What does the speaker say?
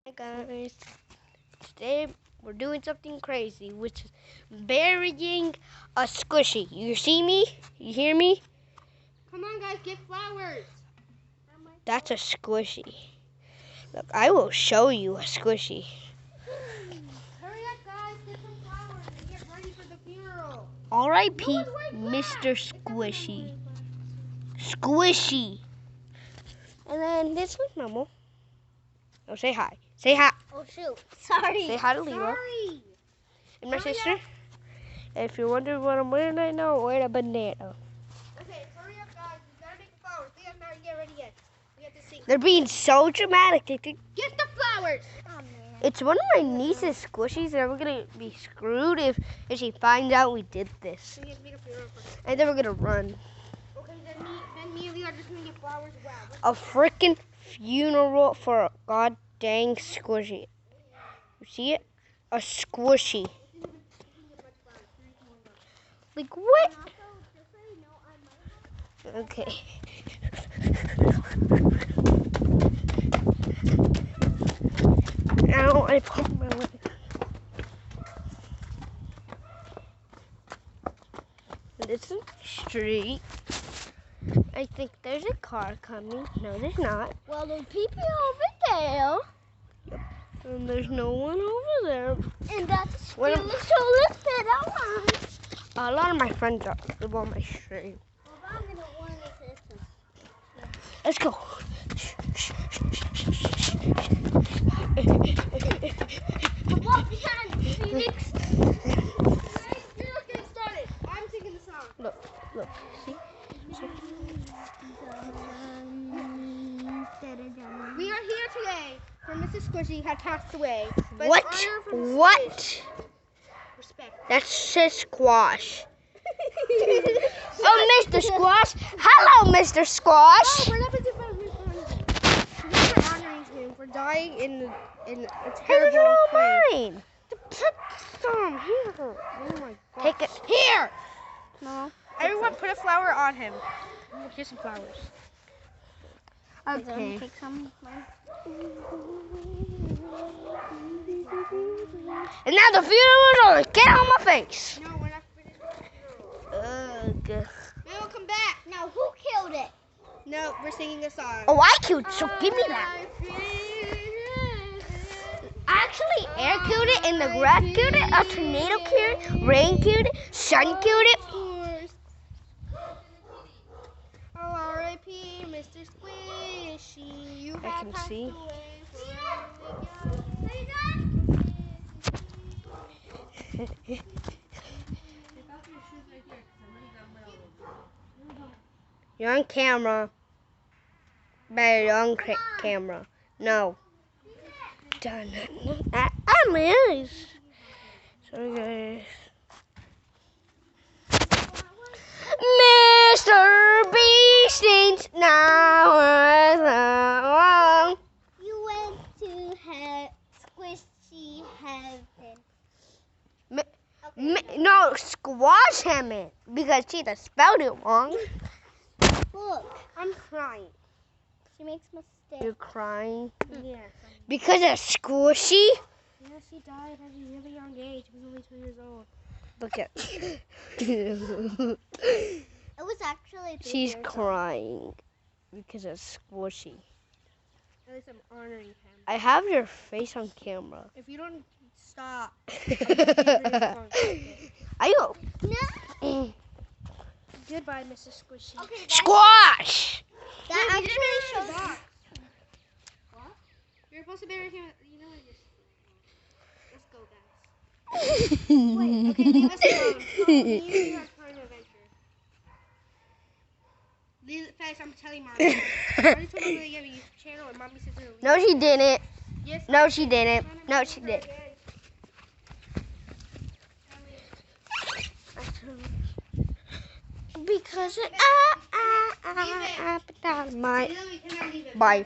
Hi guys, today we're doing something crazy, which is burying a squishy. You see me? You hear me? Come on guys, get flowers. That's a squishy. Look, I will show you a squishy. Hurry up guys, get some flowers and get ready for the funeral. R.I.P. Mr. Squishy. Squishy. And then this one's normal. Oh, say hi. Say hi. Oh shoot, sorry. Say hi to Leo. Sorry. And my Hurry sister. up. And if you're wondering what I'm wearing right now, I'm wearing a banana. Okay, hurry up guys, we gotta make the flowers. Leah's not get ready yet. We have to sing. They're being so dramatic. They think Get the flowers. Oh man. it's one of my niece's squishies, and we're gonna be screwed if she finds out we did this. We have to make a funeral first. And then we're gonna run. Okay, then me and Leo are just gonna get flowers. Wow. A freaking funeral for a god dang squishy. You see it? A squishy. Like what? Okay. Ow, I pumped my leg. This is the street. I think there's a car coming. No, there's not. Well, there's people over there. And there's no one over there. And that's What still am- the tallest pit around. A lot of my friends are on my stream. I'm gonna warn the sisters. Let's go. Walk behind Phoenix. You're not getting started. I'm singing the song. Look, see? We are here today for Mrs. Squishy had passed away. But What? in honor from What? Squish, respect. That's just squash. Oh, Mr. Squash. Hello, Mr. Squash. Oh, we're not supposed to be honoring him for dying in a terrible These are way. all mine. Put some here. Oh my god. Take it. Here. No. Everyone put a flower on him. Here's some flowers. Okay. Take some. And now the funeral's over. Get out of my face. No, we're not finished with the funeral. Ugh. Maybe we'll come back. Now, who killed it? No, we're singing a song. Oh, I killed it, so give me that. Actually, air killed it, and the grass killed it, a tornado killed it, rain killed it, sun killed it. Oh, R.I.P. Mr. Squishy, you I have can passed see. away You're on camera. Better you're on camera. No. Done. I'm Liz. Sorry, guys. Mr. Beastings now. You went to Squishy heaven. No, squash him in because she spelled it wrong. Look, I'm crying. She makes mistakes. You're crying Yes. because of squishy. Yeah, she died at a really young age. She was only 2 years old. Look at. It was actually 3 She's years old. crying because of squishy. At least I'm honoring him. I have your face on camera. If you don't stop, I go. no. Goodbye, Mrs. Squishy. Okay, Squash. that actually shows. What? You're supposed to bury him. You know what? Let's go, guys. Wait. Okay, leave us alone. You guys part of the adventure. Leave it fast. I'm telling Mommy. I already told Mommy to give me a channel, and Mommy said to No, she didn't. yes. No, she didn't. No, she did. Because my No, we cannot leave it. bye.